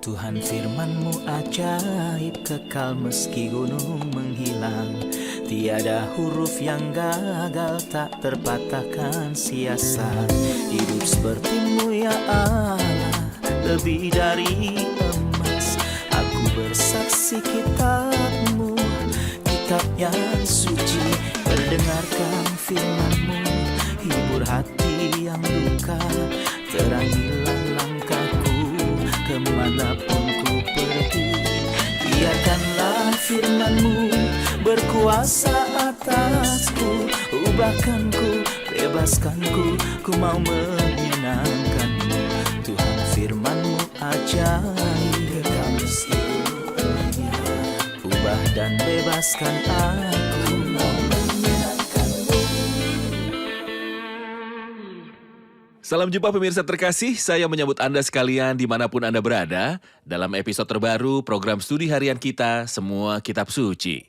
Tuhan firman-Mu ajaib, kekal meski gunung menghilang. Tiada huruf yang gagal, tak terpatahkan sia-sia. Hidup seperti-Mu ya Allah, lebih dari emas. Aku bersaksi kitab-Mu, kitab yang suci. Perdengarkan firman-Mu, hibur hati yang luka. Terangilah langkahku kemanapun ku pergi. Biarkanlah firman-Mu berkuasa atasku. Ubahkanku, bebaskanku, ku mau menyenangkan-Mu. Tuhan firman-Mu ajaib, kekal meski dunia. Ubah dan bebaskan aku, mau menyenangkan-Mu. Salam jumpa pemirsa terkasih, saya menyambut Anda sekalian dimanapun Anda berada dalam episode terbaru program studi harian kita, Semua Kitab Suci.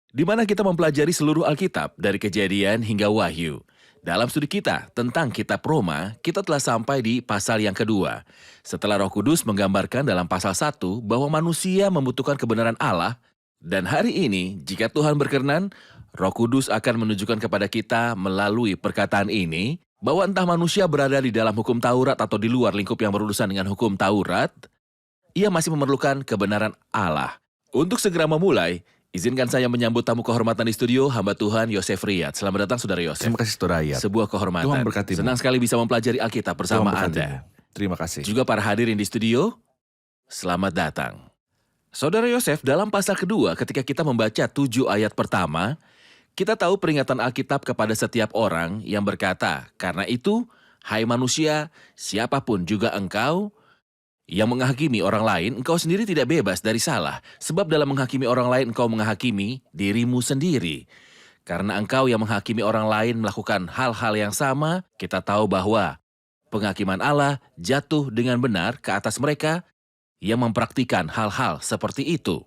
Di mana kita mempelajari seluruh Alkitab dari Kejadian hingga Wahyu. Dalam studi kita tentang kitab Roma, kita telah sampai di pasal yang kedua. Setelah Roh Kudus menggambarkan dalam pasal 1 bahwa manusia membutuhkan kebenaran Allah, dan hari ini jika Tuhan berkenan, Roh Kudus akan menunjukkan kepada kita melalui perkataan ini, bahwa entah manusia berada di dalam hukum Taurat atau di luar lingkup yang berurusan dengan hukum Taurat, ia masih memerlukan kebenaran Allah. Untuk segera memulai, izinkan saya menyambut tamu kehormatan di studio, hamba Tuhan Yosef Riyad. Selamat datang Saudara Yosef. Terima kasih Saudara Riyad. Sebuah kehormatan. Tuhan berkati-Mu. Senang sekali bisa mempelajari Alkitab bersama Tuhan berkati-Mu. Anda. Terima kasih. Juga para hadirin di studio, selamat datang. Saudara Yosef, dalam pasal kedua ketika kita membaca 7 ayat pertama, kita tahu peringatan Alkitab kepada setiap orang yang berkata, "Karena itu, hai manusia, siapapun juga engkau yang menghakimi orang lain, engkau sendiri tidak bebas dari salah. Sebab dalam menghakimi orang lain, engkau menghakimi dirimu sendiri. Karena engkau yang menghakimi orang lain melakukan hal-hal yang sama, kita tahu bahwa penghakiman Allah jatuh dengan benar ke atas mereka yang mempraktikkan hal-hal seperti itu.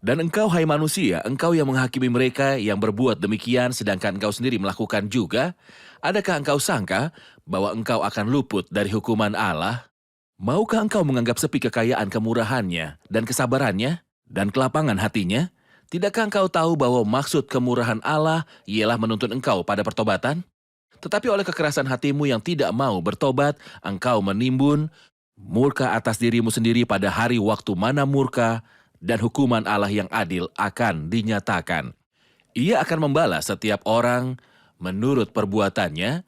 Dan engkau, hai manusia, engkau yang menghakimi mereka yang berbuat demikian, sedangkan engkau sendiri melakukan juga, adakah engkau sangka bahwa engkau akan luput dari hukuman Allah? Maukah engkau menganggap sepi kekayaan kemurahannya dan kesabarannya dan kelapangan hatinya? Tidakkah engkau tahu bahwa maksud kemurahan Allah ialah menuntun engkau pada pertobatan? Tetapi oleh kekerasan hatimu yang tidak mau bertobat, engkau menimbun murka atas dirimu sendiri pada hari waktu mana murka dan hukuman Allah yang adil akan dinyatakan. Ia akan membalas setiap orang menurut perbuatannya,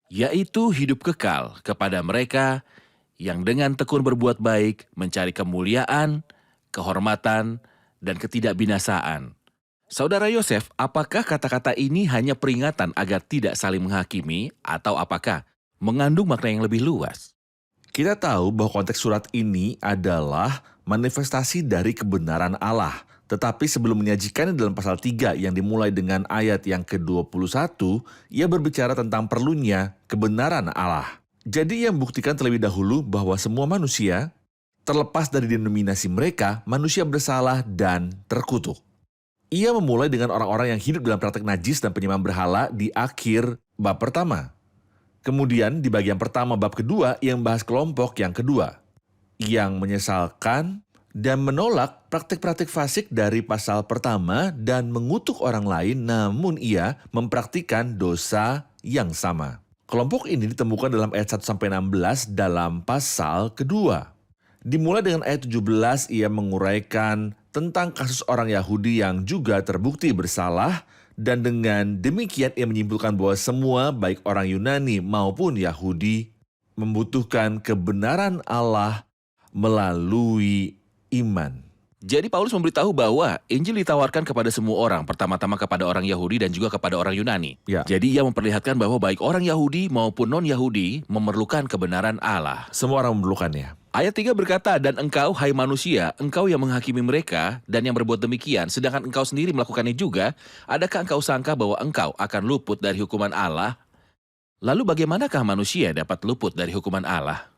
yaitu hidup kekal kepada mereka yang dengan tekun berbuat baik mencari kemuliaan, kehormatan, dan ketidakbinasaan. Saudara Yosef, apakah kata-kata ini hanya peringatan agar tidak saling menghakimi atau apakah mengandung makna yang lebih luas? Kita tahu bahwa konteks surat ini adalah manifestasi dari kebenaran Allah. Tetapi sebelum menyajikannya dalam pasal 3 yang dimulai dengan ayat yang ke-21, ia berbicara tentang perlunya kebenaran Allah. Jadi ia membuktikan terlebih dahulu bahwa semua manusia, terlepas dari denominasi mereka, manusia bersalah dan terkutuk. Ia memulai dengan orang-orang yang hidup dalam praktek najis dan penyembahan berhala di akhir bab pertama. Kemudian di bagian pertama bab kedua ia membahas kelompok yang kedua, yang menyesalkan dan menolak praktik-praktik fasik dari pasal pertama dan mengutuk orang lain, namun ia mempraktikkan dosa yang sama. Kelompok ini ditemukan dalam ayat 1-16 dalam pasal kedua. Dimulai dengan ayat 17, ia menguraikan tentang kasus orang Yahudi yang juga terbukti bersalah, dan dengan demikian ia menyimpulkan bahwa semua, baik orang Yunani maupun Yahudi, membutuhkan kebenaran Allah melalui iman. Jadi Paulus memberitahu bahwa Injil ditawarkan kepada semua orang, pertama-tama kepada orang Yahudi dan juga kepada orang Yunani. Ya. Jadi ia memperlihatkan bahwa baik orang Yahudi maupun non-Yahudi memerlukan kebenaran Allah. Semua orang memerlukannya. Ayat 3 berkata, "Dan engkau, hai manusia, engkau yang menghakimi mereka dan yang berbuat demikian, sedangkan engkau sendiri melakukannya juga, adakah engkau sangka bahwa engkau akan luput dari hukuman Allah? Lalu bagaimanakah manusia dapat luput dari hukuman Allah?"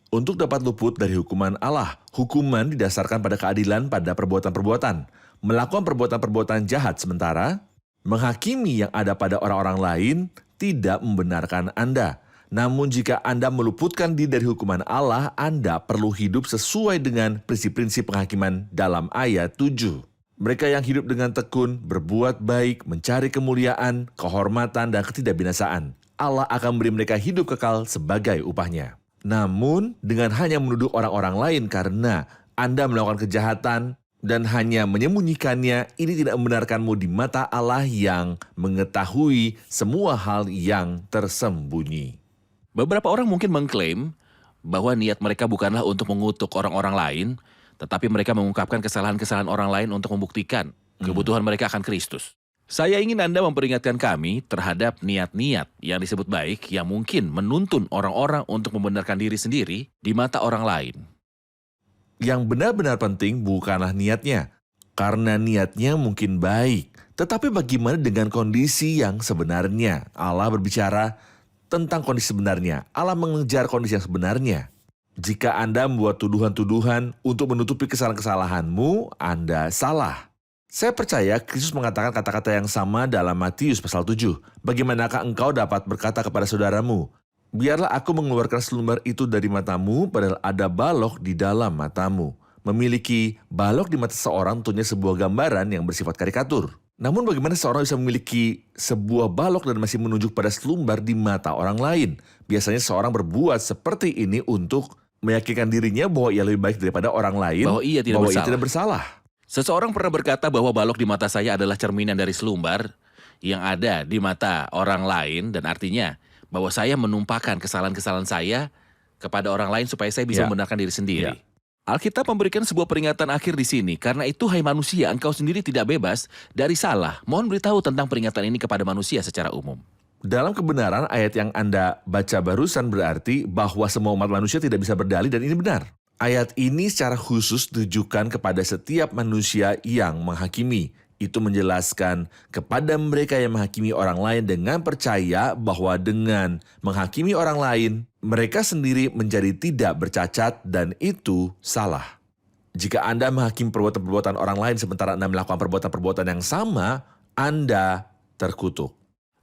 Untuk dapat luput dari hukuman Allah, hukuman didasarkan pada keadilan pada perbuatan-perbuatan. Melakukan perbuatan-perbuatan jahat sementara menghakimi yang ada pada orang-orang lain tidak membenarkan Anda. Namun jika Anda meluputkan diri dari hukuman Allah, Anda perlu hidup sesuai dengan prinsip-prinsip penghakiman dalam ayat 7. Mereka yang hidup dengan tekun, berbuat baik, mencari kemuliaan, kehormatan, dan ketidakbinasaan. Allah akan memberi mereka hidup kekal sebagai upahnya. Namun, dengan hanya menuduh orang-orang lain karena Anda melakukan kejahatan dan hanya menyembunyikannya, ini tidak membenarkanmu di mata Allah yang mengetahui semua hal yang tersembunyi. Beberapa orang mungkin mengklaim bahwa niat mereka bukanlah untuk mengutuk orang-orang lain, tetapi mereka mengungkapkan kesalahan-kesalahan orang lain untuk membuktikan kebutuhan mereka akan Kristus. Saya ingin Anda memperingatkan kami terhadap niat-niat yang disebut baik yang mungkin menuntun orang-orang untuk membenarkan diri sendiri di mata orang lain. Yang benar-benar penting bukanlah niatnya, karena niatnya mungkin baik. Tetapi bagaimana dengan kondisi yang sebenarnya? Allah berbicara tentang kondisi sebenarnya. Allah mengejar kondisi yang sebenarnya. Jika Anda membuat tuduhan-tuduhan untuk menutupi kesalahan-kesalahanmu, Anda salah. Saya percaya Kristus mengatakan kata-kata yang sama dalam Matius pasal 7. Bagaimanakah engkau dapat berkata kepada saudaramu, biarlah aku mengeluarkan selumbar itu dari matamu, padahal ada balok di dalam matamu. Memiliki balok di mata seorang tentunya sebuah gambaran yang bersifat karikatur. Namun bagaimana seorang bisa memiliki sebuah balok dan masih menunjuk pada selumbar di mata orang lain? Biasanya seorang berbuat seperti ini untuk meyakinkan dirinya bahwa ia lebih baik daripada orang lain, Bahwa ia tidak bersalah. Seseorang pernah berkata bahwa balok di mata saya adalah cerminan dari selumbar yang ada di mata orang lain, dan artinya bahwa saya menumpahkan kesalahan-kesalahan saya kepada orang lain supaya saya bisa membenarkan diri sendiri. Alkitab memberikan sebuah peringatan akhir di sini. Karena itu, hai manusia, engkau sendiri tidak bebas dari salah. Mohon beritahu tentang peringatan ini kepada manusia secara umum. Dalam kebenaran, ayat yang Anda baca barusan berarti bahwa semua umat manusia tidak bisa berdalih dan ini benar. Ayat ini secara khusus ditujukan kepada setiap manusia yang menghakimi. Itu menjelaskan kepada mereka yang menghakimi orang lain dengan percaya bahwa dengan menghakimi orang lain, mereka sendiri menjadi tidak bercacat dan itu salah. Jika Anda menghakimi perbuatan-perbuatan orang lain sementara Anda melakukan perbuatan-perbuatan yang sama, Anda terkutuk.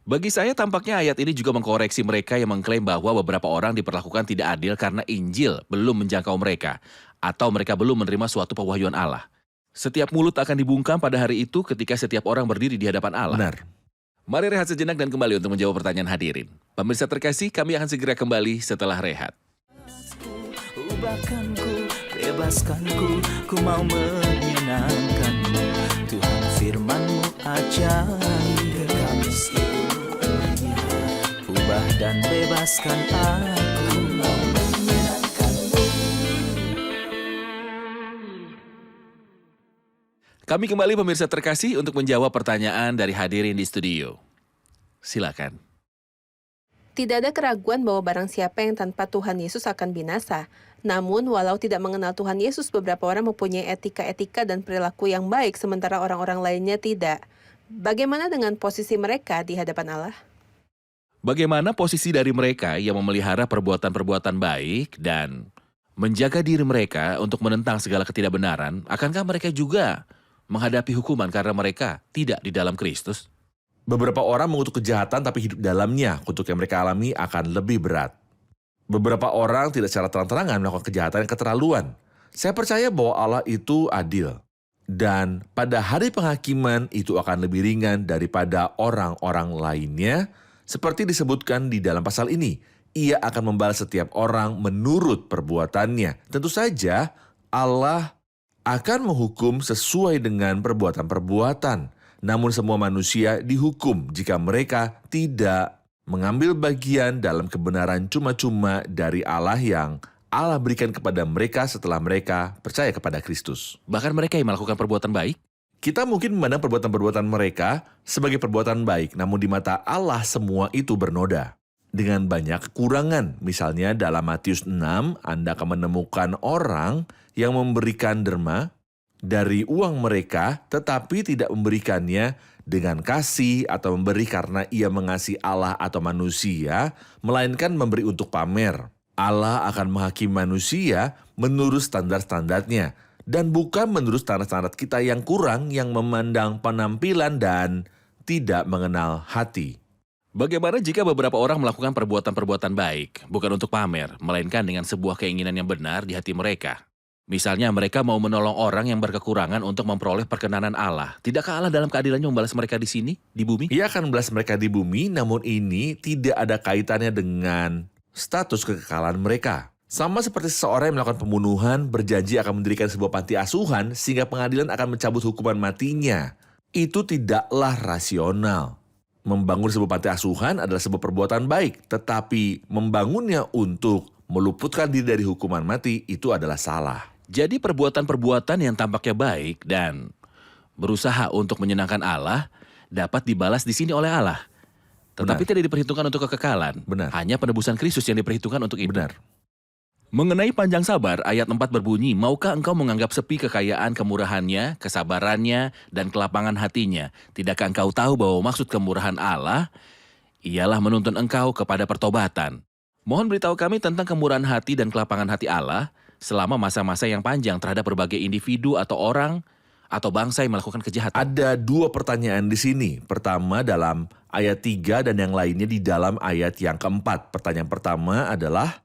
Bagi saya tampaknya ayat ini juga mengkoreksi mereka yang mengklaim bahwa beberapa orang diperlakukan tidak adil karena Injil belum menjangkau mereka, atau mereka belum menerima suatu pewahyuan Allah. Setiap mulut akan dibungkam pada hari itu ketika setiap orang berdiri di hadapan Allah. Benar. Mari rehat sejenak dan kembali untuk menjawab pertanyaan hadirin. Pemirsa terkasih, kami akan segera kembali setelah rehat. Ubahkanku, bebaskanku, ku mau menyenangkanmu. Tuhan firman-Mu ajaib, kami seluruhnya. Ubah dan bebaskan aku, mau menyenangkanmu. Kami kembali pemirsa terkasih untuk menjawab pertanyaan dari hadirin di studio. Silakan. Tidak ada keraguan bahwa barang siapa yang tanpa Tuhan Yesus akan binasa. Namun, walau tidak mengenal Tuhan Yesus, beberapa orang mempunyai etika-etika dan perilaku yang baik, sementara orang-orang lainnya tidak. Bagaimana dengan posisi mereka di hadapan Allah? Bagaimana posisi dari mereka yang memelihara perbuatan-perbuatan baik dan menjaga diri mereka untuk menentang segala ketidakbenaran? Akankah mereka juga menghadapi hukuman karena mereka tidak di dalam Kristus? Beberapa orang mengutuk kejahatan tapi hidup dalamnya, kutuk yang mereka alami akan lebih berat. Beberapa orang tidak secara terang-terangan melakukan kejahatan yang keterlaluan. Saya percaya bahwa Allah itu adil. Dan pada hari penghakiman itu akan lebih ringan daripada orang-orang lainnya. Seperti disebutkan di dalam pasal ini, ia akan membalas setiap orang menurut perbuatannya. Tentu saja Allah akan menghukum sesuai dengan perbuatan-perbuatan. Namun semua manusia dihukum jika mereka tidak mengambil bagian dalam kebenaran cuma-cuma dari Allah yang Allah berikan kepada mereka setelah mereka percaya kepada Kristus. Bahkan mereka yang melakukan perbuatan baik? Kita mungkin memandang perbuatan-perbuatan mereka sebagai perbuatan baik, namun di mata Allah semua itu bernoda. Dengan banyak kekurangan, misalnya dalam Matius 6, Anda akan menemukan orang yang memberikan derma dari uang mereka, tetapi tidak memberikannya dengan kasih atau memberi karena ia mengasihi Allah atau manusia, melainkan memberi untuk pamer. Allah akan menghakimi manusia menurut standar-standarnya, dan bukan menurut standar-standar kita yang kurang, yang memandang penampilan dan tidak mengenal hati. Bagaimana jika beberapa orang melakukan perbuatan-perbuatan baik, bukan untuk pamer, melainkan dengan sebuah keinginan yang benar di hati mereka? Misalnya mereka mau menolong orang yang berkekurangan untuk memperoleh perkenanan Allah. Tidakkah Allah dalam keadilannya membalas mereka di sini, di bumi? Ia akan membalas mereka di bumi, namun ini tidak ada kaitannya dengan status kekekalan mereka. Sama seperti seseorang yang melakukan pembunuhan, berjanji akan mendirikan sebuah panti asuhan sehingga pengadilan akan mencabut hukuman matinya. Itu tidaklah rasional. Membangun sebuah panti asuhan adalah sebuah perbuatan baik, tetapi membangunnya untuk meluputkan diri dari hukuman mati itu adalah salah. Jadi perbuatan-perbuatan yang tampaknya baik dan berusaha untuk menyenangkan Allah dapat dibalas di sini oleh Allah. Tetapi Benar. tidak diperhitungkan untuk kekekalan. Benar. Hanya penebusan Kristus yang diperhitungkan untuk itu. Benar. Mengenai panjang sabar, ayat 4 berbunyi, maukah engkau menganggap sepi kekayaan kemurahannya, kesabarannya, dan kelapangan hatinya? Tidakkah engkau tahu bahwa maksud kemurahan Allah ialah menuntun engkau kepada pertobatan? Mohon beritahu kami tentang kemurahan hati dan kelapangan hati Allah selama masa-masa yang panjang terhadap berbagai individu atau orang atau bangsa yang melakukan kejahatan. Ada dua pertanyaan di sini. Pertama dalam ayat 3 dan yang lainnya di dalam ayat yang keempat. Pertanyaan pertama adalah,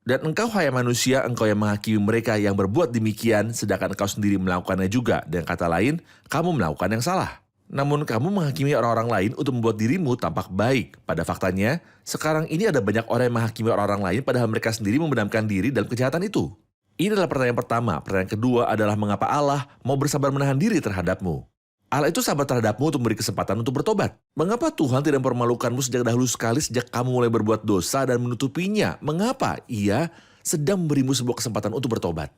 dan engkau hai manusia, engkau yang menghakimi mereka yang berbuat demikian, sedangkan engkau sendiri melakukannya juga. Dengan kata lain, kamu melakukan yang salah. Namun kamu menghakimi orang-orang lain untuk membuat dirimu tampak baik. Pada faktanya, sekarang ini ada banyak orang yang menghakimi orang-orang lain padahal mereka sendiri membenamkan diri dalam kejahatan itu. Ini adalah pertanyaan pertama. Pertanyaan kedua adalah mengapa Allah mau bersabar menahan diri terhadapmu. Allah itu sabar terhadapmu untuk memberi kesempatan untuk bertobat. Mengapa Tuhan tidak mempermalukanmu sejak dahulu sekali sejak kamu mulai berbuat dosa dan menutupinya? Mengapa Ia sedang memberimu sebuah kesempatan untuk bertobat?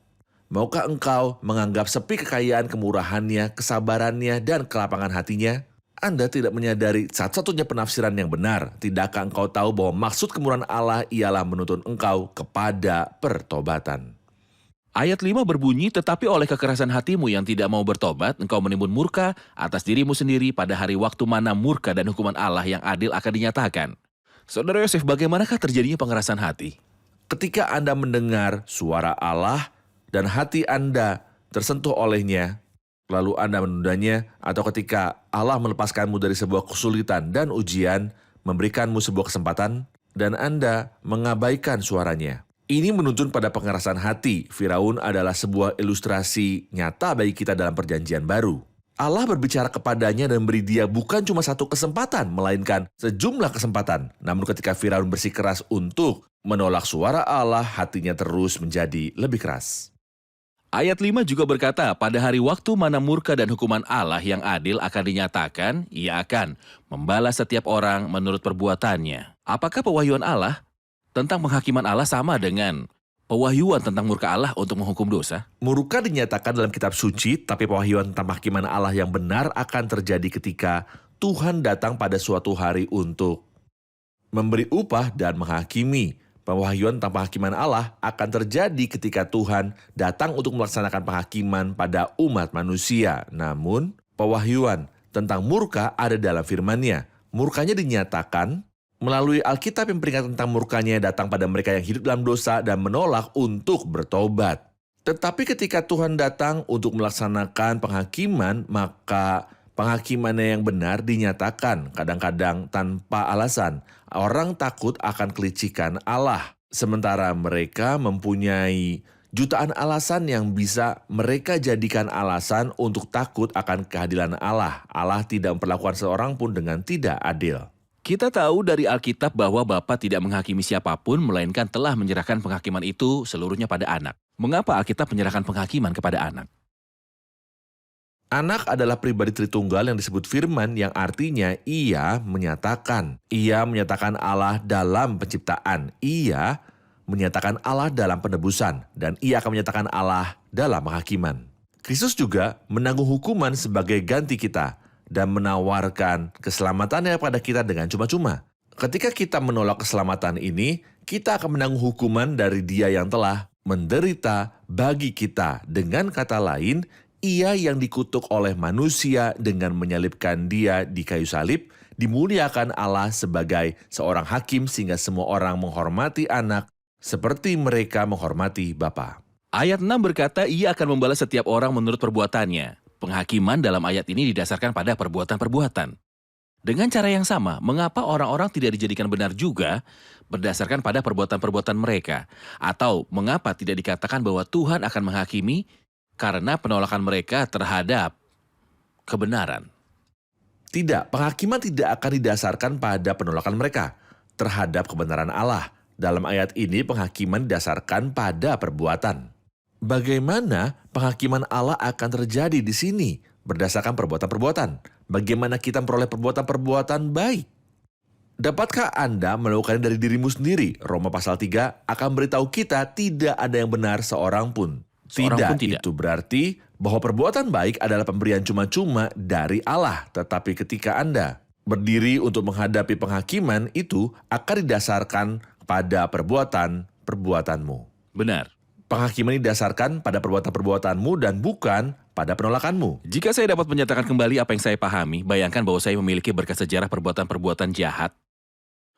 Maukah engkau menganggap sepi kekayaan kemurahannya, kesabarannya, dan kelapangan hatinya? Anda tidak menyadari satu-satunya penafsiran yang benar. Tidakkah engkau tahu bahwa maksud kemurahan Allah ialah menuntun engkau kepada pertobatan? Ayat 5 berbunyi, tetapi oleh kekerasan hatimu yang tidak mau bertobat, engkau menimbun murka atas dirimu sendiri pada hari waktu mana murka dan hukuman Allah yang adil akan dinyatakan. Saudara Yosef, bagaimanakah terjadinya pengerasan hati? Ketika Anda mendengar suara Allah dan hati Anda tersentuh olehnya, lalu Anda menundanya, atau ketika Allah melepaskanmu dari sebuah kesulitan dan ujian, memberikanmu sebuah kesempatan, dan Anda mengabaikan suaranya. Ini menuntun pada pengerasan hati. Firaun adalah sebuah ilustrasi nyata bagi kita dalam perjanjian baru. Allah berbicara kepadanya dan beri dia bukan cuma satu kesempatan, melainkan sejumlah kesempatan. Namun ketika Firaun bersikeras untuk menolak suara Allah, hatinya terus menjadi lebih keras. Ayat 5 juga berkata, pada hari waktu mana murka dan hukuman Allah yang adil akan dinyatakan, Ia akan membalas setiap orang menurut perbuatannya. Apakah pewahyuan Allah tentang penghakiman Allah sama dengan pewahyuan tentang murka Allah untuk menghukum dosa? Murka dinyatakan dalam kitab suci, tapi pewahyuan tentang penghakiman Allah yang benar akan terjadi ketika Tuhan datang pada suatu hari untuk memberi upah dan menghakimi. Pewahyuan tentang penghakiman Allah akan terjadi ketika Tuhan datang untuk melaksanakan penghakiman pada umat manusia. Namun, pewahyuan tentang murka ada dalam firman-Nya. Murkanya dinyatakan melalui Alkitab yang peringat tentang murkanya datang pada mereka yang hidup dalam dosa dan menolak untuk bertobat. Tetapi ketika Tuhan datang untuk melaksanakan penghakiman, maka penghakimannya yang benar dinyatakan kadang-kadang tanpa alasan. Orang takut akan kelicikan Allah, sementara mereka mempunyai jutaan alasan yang bisa mereka jadikan alasan untuk takut akan kehadiran Allah. Allah tidak memperlakukan seorang pun dengan tidak adil. Kita tahu dari Alkitab bahwa Bapa tidak menghakimi siapapun, melainkan telah menyerahkan penghakiman itu seluruhnya pada anak. Mengapa Alkitab menyerahkan penghakiman kepada anak? Anak adalah pribadi Tritunggal yang disebut firman yang artinya ia menyatakan. Ia menyatakan Allah dalam penciptaan. Ia menyatakan Allah dalam penebusan. Dan ia akan menyatakan Allah dalam penghakiman. Kristus juga menanggung hukuman sebagai ganti kita dan menawarkan keselamatannya pada kita dengan cuma-cuma. Ketika kita menolak keselamatan ini, kita akan menanggung hukuman dari Dia yang telah menderita bagi kita. Dengan kata lain, Ia yang dikutuk oleh manusia dengan menyalibkan Dia di kayu salib, dimuliakan Allah sebagai seorang hakim sehingga semua orang menghormati anak seperti mereka menghormati Bapa. Ayat 6 berkata, Ia akan membalas setiap orang menurut perbuatannya. Penghakiman dalam ayat ini didasarkan pada perbuatan-perbuatan. Dengan cara yang sama, mengapa orang-orang tidak dijadikan benar juga berdasarkan pada perbuatan-perbuatan mereka? Atau mengapa tidak dikatakan bahwa Tuhan akan menghakimi karena penolakan mereka terhadap kebenaran? Tidak, penghakiman tidak akan didasarkan pada penolakan mereka terhadap kebenaran Allah. Dalam ayat ini penghakiman didasarkan pada perbuatan. Bagaimana penghakiman Allah akan terjadi di sini? Berdasarkan perbuatan-perbuatan. Bagaimana kita memperoleh perbuatan-perbuatan baik? Dapatkah Anda melakukannya dari dirimu sendiri? Roma pasal 3 akan beritahu kita tidak ada yang benar seorang pun. Seorang pun tidak. Itu berarti bahwa perbuatan baik adalah pemberian cuma-cuma dari Allah. Tetapi ketika Anda berdiri untuk menghadapi penghakiman, itu akan didasarkan pada perbuatan-perbuatanmu. Benar. Penghakiman didasarkan pada perbuatan-perbuatanmu dan bukan pada penolakanmu. Jika saya dapat menyatakan kembali apa yang saya pahami, bayangkan bahwa saya memiliki berkas sejarah perbuatan-perbuatan jahat.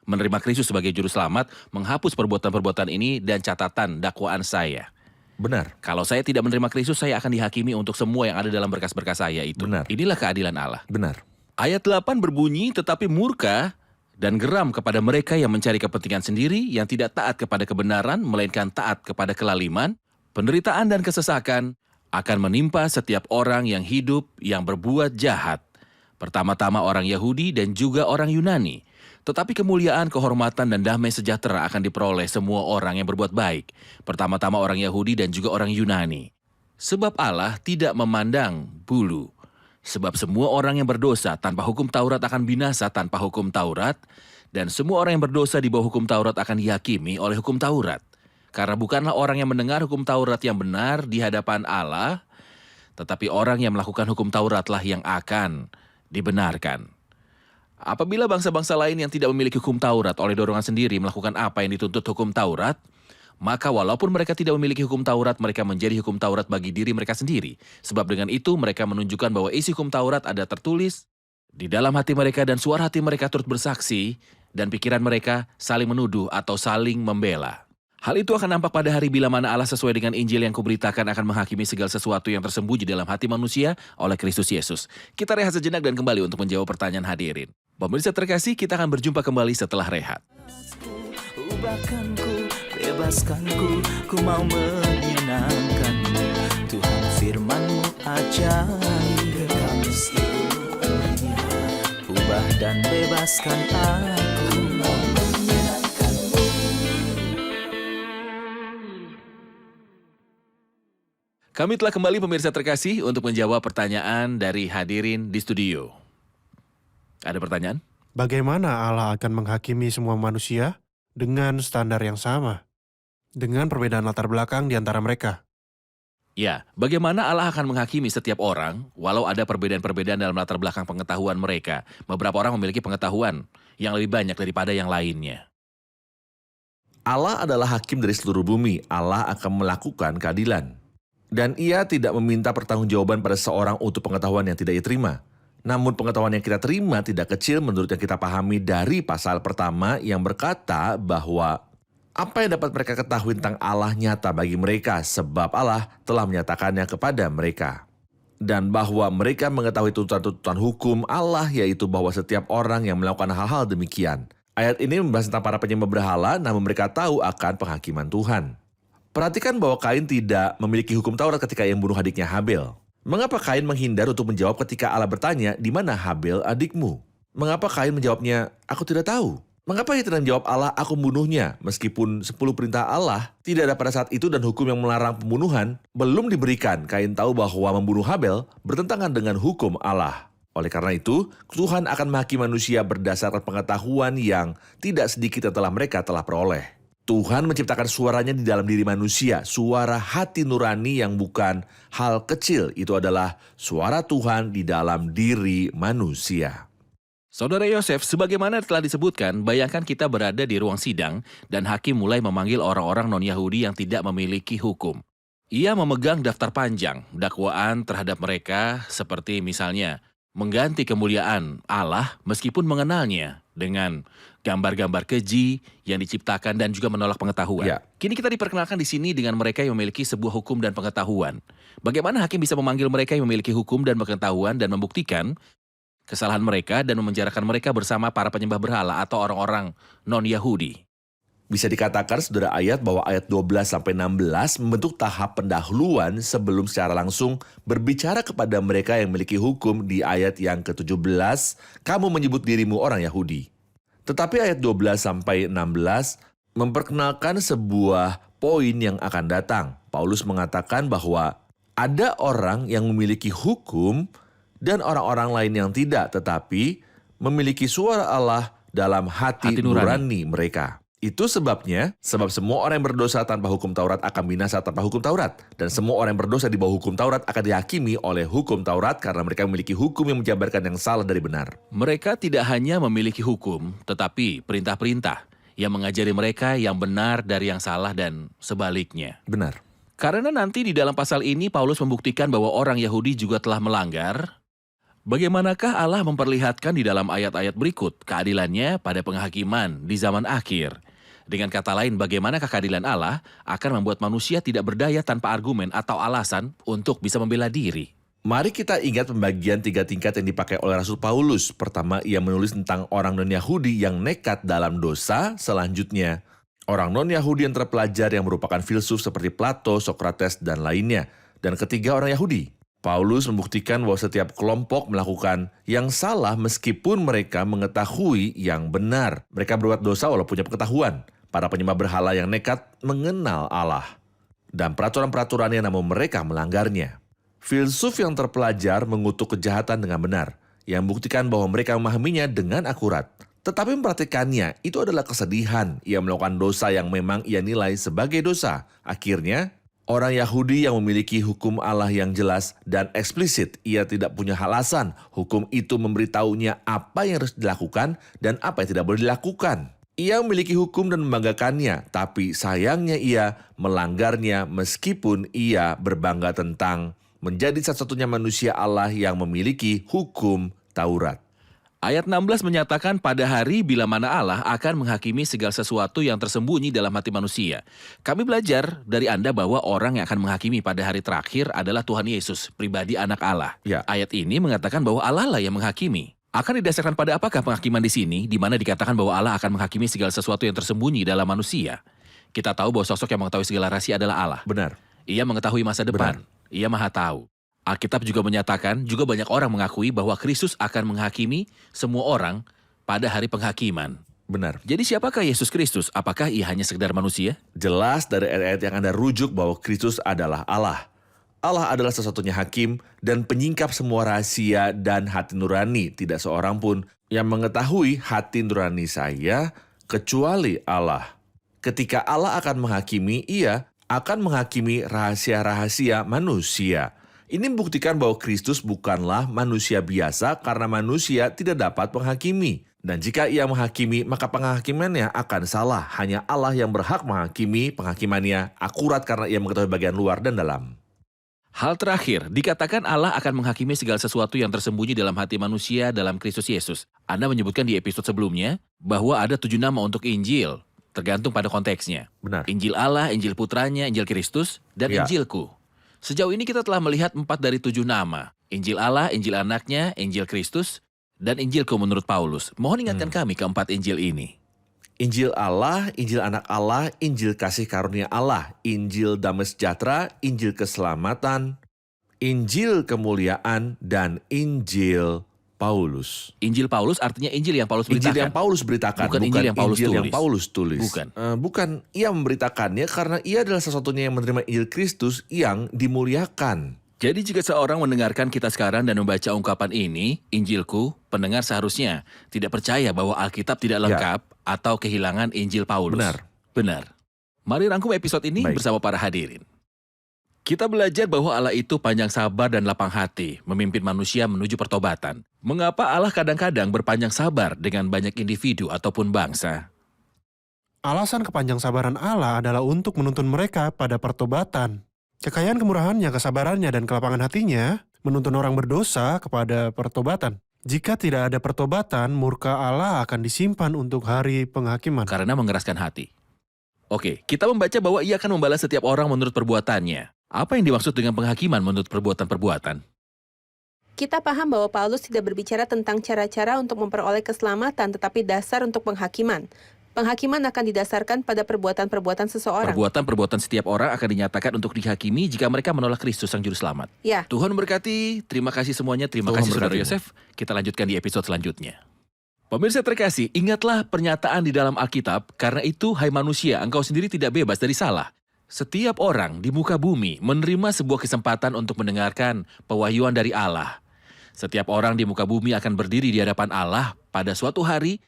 Menerima Kristus sebagai juru selamat, menghapus perbuatan-perbuatan ini dan catatan dakwaan saya. Benar. Kalau saya tidak menerima Kristus, saya akan dihakimi untuk semua yang ada dalam berkas-berkas saya itu. Benar. Inilah keadilan Allah. Benar. Ayat 8 berbunyi, tetapi murka dan geram kepada mereka yang mencari kepentingan sendiri, yang tidak taat kepada kebenaran, melainkan taat kepada kelaliman, penderitaan dan kesesakan akan menimpa setiap orang yang hidup yang berbuat jahat. Pertama-tama orang Yahudi dan juga orang Yunani. Tetapi kemuliaan, kehormatan, dan damai sejahtera akan diperoleh semua orang yang berbuat baik. Pertama-tama orang Yahudi dan juga orang Yunani. Sebab Allah tidak memandang bulu. Sebab semua orang yang berdosa tanpa hukum Taurat akan binasa tanpa hukum Taurat, dan semua orang yang berdosa di bawah hukum Taurat akan dihakimi oleh hukum Taurat. Karena bukanlah orang yang mendengar hukum Taurat yang benar di hadapan Allah, tetapi orang yang melakukan hukum Tauratlah yang akan dibenarkan. Apabila bangsa-bangsa lain yang tidak memiliki hukum Taurat oleh dorongan sendiri melakukan apa yang dituntut hukum Taurat, maka walaupun mereka tidak memiliki hukum Taurat, mereka menjadi hukum Taurat bagi diri mereka sendiri. Sebab dengan itu mereka menunjukkan bahwa isi hukum Taurat ada tertulis di dalam hati mereka, dan suara hati mereka turut bersaksi, dan pikiran mereka saling menuduh atau saling membela. Hal itu akan nampak pada hari bila mana Allah sesuai dengan Injil yang kuberitakan akan menghakimi segala sesuatu yang tersembunyi dalam hati manusia oleh Kristus Yesus. Kita rehat sejenak dan kembali untuk menjawab pertanyaan hadirin. Pemirsa terkasih, kita akan berjumpa kembali setelah rehat. Ubahkanku, bebaskanku, ku mau menyenangkanmu. Tuhan firman-Mu ajaib, kami seluruhnya. Ubah dan bebaskan aku, mau menyenangkanmu. Kami telah kembali pemirsa terkasih untuk menjawab pertanyaan dari hadirin di studio. Ada pertanyaan? Bagaimana Allah akan menghakimi semua manusia dengan standar yang sama, dengan perbedaan latar belakang di antara mereka? Ya, bagaimana Allah akan menghakimi setiap orang walau ada perbedaan-perbedaan dalam latar belakang pengetahuan mereka. Beberapa orang memiliki pengetahuan yang lebih banyak daripada yang lainnya. Allah adalah hakim dari seluruh bumi. Allah akan melakukan keadilan. Dan ia tidak meminta pertanggungjawaban pada seorang untuk pengetahuan yang tidak ia terima. Namun pengetahuan yang kita terima tidak kecil menurut yang kita pahami dari pasal pertama yang berkata bahwa apa yang dapat mereka ketahui tentang Allah nyata bagi mereka sebab Allah telah menyatakannya kepada mereka. Dan bahwa mereka mengetahui tuntutan-tuntutan hukum Allah, yaitu bahwa setiap orang yang melakukan hal-hal demikian. Ayat ini membahas tentang para penyembah berhala, namun mereka tahu akan penghakiman Tuhan. Perhatikan bahwa Kain tidak memiliki hukum Taurat ketika ia membunuh adiknya Habel. Mengapa Kain menghindar untuk menjawab ketika Allah bertanya, "Di mana Habel adikmu?" Mengapa Kain menjawabnya, "Aku tidak tahu"? Mengapa ia tidak menjawab Allah, "Aku membunuhnya"? Meskipun 10 perintah Allah tidak ada pada saat itu dan hukum yang melarang pembunuhan belum diberikan, Kain tahu bahwa membunuh Habel bertentangan dengan hukum Allah. Oleh karena itu, Tuhan akan menghakimi manusia berdasarkan pengetahuan yang tidak sedikit yang mereka telah peroleh. Tuhan menciptakan suaranya di dalam diri manusia, suara hati nurani yang bukan hal kecil. Itu adalah suara Tuhan di dalam diri manusia. Saudara Yosef, sebagaimana telah disebutkan, bayangkan kita berada di ruang sidang dan hakim mulai memanggil orang-orang non-Yahudi yang tidak memiliki hukum. Ia memegang daftar panjang dakwaan terhadap mereka seperti misalnya mengganti kemuliaan Allah meskipun mengenalnya dengan gambar-gambar keji yang diciptakan dan juga menolak pengetahuan. Ya. Kini kita diperkenalkan di sini dengan mereka yang memiliki sebuah hukum dan pengetahuan. Bagaimana hakim bisa memanggil mereka yang memiliki hukum dan pengetahuan dan membuktikan kesalahan mereka dan memenjarakan mereka bersama para penyembah berhala atau orang-orang non-Yahudi. Bisa dikatakan saudara ayat bahwa ayat 12-16 membentuk tahap pendahuluan sebelum secara langsung berbicara kepada mereka yang memiliki hukum di ayat yang ke-17, kamu menyebut dirimu orang Yahudi. Tetapi ayat 12-16 memperkenalkan sebuah poin yang akan datang. Paulus mengatakan bahwa ada orang yang memiliki hukum dan orang-orang lain yang tidak, tetapi memiliki suara Allah dalam hati nurani mereka. Itu sebab semua orang yang berdosa tanpa hukum Taurat akan binasa tanpa hukum Taurat. Dan semua orang yang berdosa di bawah hukum Taurat akan dihakimi oleh hukum Taurat karena mereka memiliki hukum yang menjabarkan yang salah dari benar. Mereka tidak hanya memiliki hukum, tetapi perintah-perintah yang mengajari mereka yang benar dari yang salah dan sebaliknya. Benar. Karena nanti di dalam pasal ini Paulus membuktikan bahwa orang Yahudi juga telah melanggar. Bagaimanakah Allah memperlihatkan di dalam ayat-ayat berikut keadilannya pada penghakiman di zaman akhir? Dengan kata lain, bagaimanakah keadilan Allah akan membuat manusia tidak berdaya tanpa argumen atau alasan untuk bisa membela diri? Mari kita ingat pembagian 3 tingkat yang dipakai oleh Rasul Paulus. Pertama, ia menulis tentang orang non-Yahudi yang nekat dalam dosa. Selanjutnya, orang non-Yahudi yang terpelajar yang merupakan filsuf seperti Plato, Sokrates, dan lainnya. Dan ketiga, orang Yahudi. Paulus membuktikan bahwa setiap kelompok melakukan yang salah meskipun mereka mengetahui yang benar. Mereka berbuat dosa walau punya pengetahuan. Para penyembah berhala yang nekat mengenal Allah. Dan peraturan-peraturannya namun mereka melanggarnya. Filsuf yang terpelajar mengutuk kejahatan dengan benar. Yang membuktikan bahwa mereka memahaminya dengan akurat. Tetapi memperhatikannya itu adalah kesedihan. Ia melakukan dosa yang memang ia nilai sebagai dosa. Akhirnya, orang Yahudi yang memiliki hukum Allah yang jelas dan eksplisit, ia tidak punya alasan. Hukum itu memberitahunya apa yang harus dilakukan dan apa yang tidak boleh dilakukan. Ia memiliki hukum dan membanggakannya, tapi sayangnya ia melanggarnya meskipun ia berbangga tentang menjadi satu-satunya manusia Allah yang memiliki hukum Taurat. Ayat 16 menyatakan pada hari bila mana Allah akan menghakimi segala sesuatu yang tersembunyi dalam hati manusia. Kami belajar dari Anda bahwa orang yang akan menghakimi pada hari terakhir adalah Tuhan Yesus, pribadi anak Allah. Ya. Ayat ini mengatakan bahwa Allah lah yang menghakimi. Akan didasarkan pada apakah penghakiman di sini, di mana dikatakan bahwa Allah akan menghakimi segala sesuatu yang tersembunyi dalam manusia? Kita tahu bahwa sosok yang mengetahui segala rahasia adalah Allah. Benar. Ia mengetahui masa depan. Ia maha tahu. Alkitab juga menyatakan, juga banyak orang mengakui bahwa Kristus akan menghakimi semua orang pada hari penghakiman. Benar. Jadi siapakah Yesus Kristus? Apakah ia hanya sekedar manusia? Jelas dari ayat-ayat yang Anda rujuk bahwa Kristus adalah Allah. Allah adalah satu-satunya hakim dan penyingkap semua rahasia dan hati nurani. Tidak seorang pun yang mengetahui hati nurani saya kecuali Allah. Ketika Allah akan menghakimi, ia akan menghakimi rahasia-rahasia manusia. Ini membuktikan bahwa Kristus bukanlah manusia biasa karena manusia tidak dapat menghakimi. Dan jika ia menghakimi, maka penghakimannya akan salah. Hanya Allah yang berhak menghakimi, penghakimannya akurat karena ia mengetahui bagian luar dan dalam. Hal terakhir, dikatakan Allah akan menghakimi segala sesuatu yang tersembunyi dalam hati manusia dalam Kristus Yesus. Anda menyebutkan di episode sebelumnya bahwa ada 7 nama untuk Injil, tergantung pada konteksnya. Benar. Injil Allah, Injil Putranya, Injil Kristus, dan Ya. Injilku. Sejauh ini kita telah melihat 4 dari 7 nama. Injil Allah, Injil Anaknya, Injil Kristus, dan Injilku menurut Paulus. Mohon ingatkan kami keempat Injil ini. Injil Allah, Injil Anak Allah, Injil Kasih Karunia Allah, Injil Damai Sejahtera, Injil Keselamatan, Injil Kemuliaan, dan Injil Paulus. Injil Paulus artinya Injil yang Paulus beritakan. Injil yang Paulus beritakan, Bukan Injil yang Paulus Injil tulis. yang Paulus tulis. Bukan. Bukan, ia memberitakannya karena ia adalah satu-satunya yang menerima Injil Kristus yang dimuliakan. Jadi jika seorang mendengarkan kita sekarang dan membaca ungkapan ini, Injilku, pendengar seharusnya tidak percaya bahwa Alkitab tidak lengkap atau kehilangan Injil Paulus. Benar. Benar. Mari rangkum episode ini Baik. bersama para hadirin. Kita belajar bahwa Allah itu panjang sabar dan lapang hati, memimpin manusia menuju pertobatan. Mengapa Allah kadang-kadang berpanjang sabar dengan banyak individu ataupun bangsa? Alasan kepanjang sabaran Allah adalah untuk menuntun mereka pada pertobatan. Kekayaan kemurahannya, kesabarannya, dan kelapangan hatinya menuntun orang berdosa kepada pertobatan. Jika tidak ada pertobatan, murka Allah akan disimpan untuk hari penghakiman. Karena mengeraskan hati. Oke, kita membaca bahwa ia akan membalas setiap orang menurut perbuatannya. Apa yang dimaksud dengan penghakiman menurut perbuatan-perbuatan? Kita paham bahwa Paulus tidak berbicara tentang cara-cara untuk memperoleh keselamatan, tetapi dasar untuk penghakiman. Penghakiman akan didasarkan pada perbuatan-perbuatan seseorang. Perbuatan-perbuatan setiap orang akan dinyatakan untuk dihakimi jika mereka menolak Kristus Sang Juru Selamat. Ya, Tuhan memberkati, terima kasih semuanya, terima Tuhan kasih Saudara memberkatimu. Yosef. Kita lanjutkan di episode selanjutnya. Pemirsa terkasih, ingatlah pernyataan di dalam Alkitab, karena itu, hai manusia, engkau sendiri tidak bebas dari salah. Setiap orang di muka bumi menerima sebuah kesempatan untuk mendengarkan pewahyuan dari Allah. Setiap orang di muka bumi akan berdiri di hadapan Allah pada suatu hari,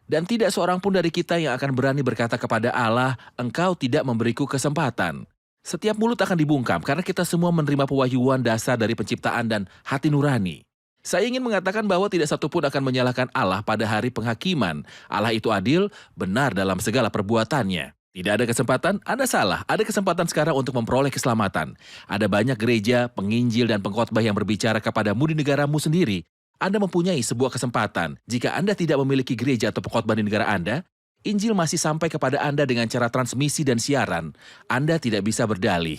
dan tidak seorang pun dari kita yang akan berani berkata kepada Allah, engkau tidak memberiku kesempatan. Setiap mulut akan dibungkam karena kita semua menerima pewahyuan dasar dari penciptaan dan hati nurani. Saya ingin mengatakan bahwa tidak satupun akan menyalahkan Allah pada hari penghakiman. Allah itu adil, benar dalam segala perbuatannya. Tidak ada kesempatan, Anda salah. Ada kesempatan sekarang untuk memperoleh keselamatan. Ada banyak gereja, penginjil, dan pengkhotbah yang berbicara kepadamu di negaramu sendiri. Anda mempunyai sebuah kesempatan. Jika Anda tidak memiliki gereja atau pengkhotbah di negara Anda, Injil masih sampai kepada Anda dengan cara transmisi dan siaran. Anda tidak bisa berdalih.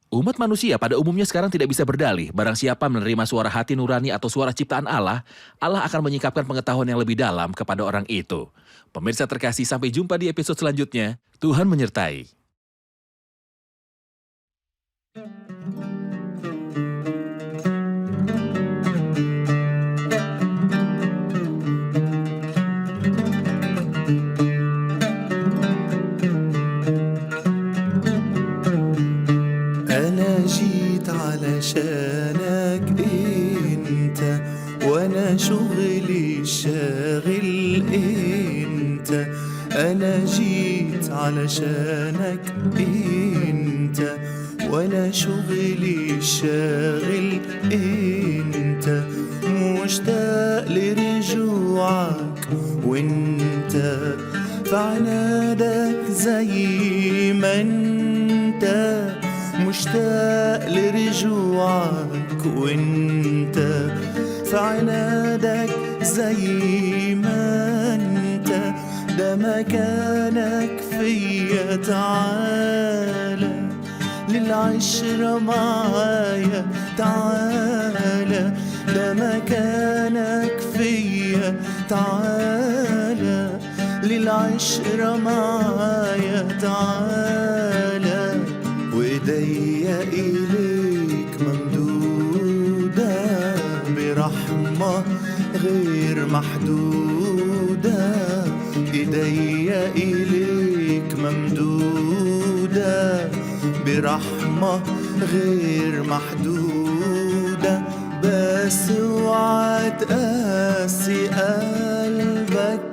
Umat manusia pada umumnya sekarang tidak bisa berdalih. Barang siapa menerima suara hati nurani atau suara ciptaan Allah, Allah akan menyingkapkan pengetahuan yang lebih dalam kepada orang itu. Pemirsa terkasih, sampai jumpa di episode selanjutnya. Tuhan menyertai. أنا جيت علشانك أنت، وأنا شغلي الشاغل أنت. أنا جيت علشانك أنت، وأنا شغلي الشاغل أنت. مشتاق لرجوعك وأنت في عنادك زي ما أنت. مشتاق لرجوعك وانت في عنادك زي ما انت. ده مكانك فيا، تعالى للعشرة معايا، تعالى. ده مكانك فيا، تعالى للعشرة معايا، تعالى. وإيديا إليك ممدودة برحمة غير محدودة. إيديا إليك ممدودة برحمة غير محدودة. بس اوعى تقاسي قلبك،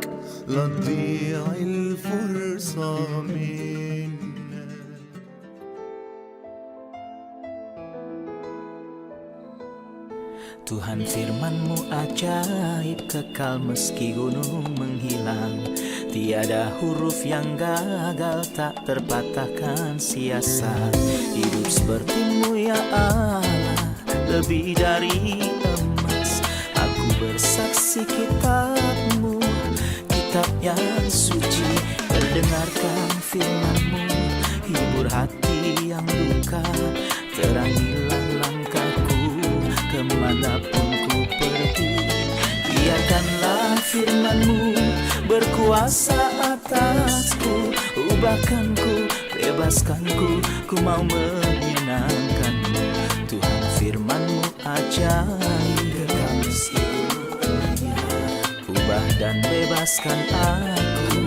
لا تضيع الفرصة منك. Tuhan firman-Mu ajaib, kekal meski gunung menghilang. Tiada huruf yang gagal, tak terpatahkan siasat. Hidup seperti-Mu ya Allah, lebih dari emas. Aku bersaksi kitab-Mu, kitab yang suci. Terdengarkan firman-Mu, hibur hati yang duka. Terangilah langkahku kemanapun ku pergi. Biarkanlah firman-Mu berkuasa atasku. Ubahkanku, bebaskanku, ku mau menyenangkan-Mu. Tuhan firman-Mu ajaib, ubah dan bebaskan aku.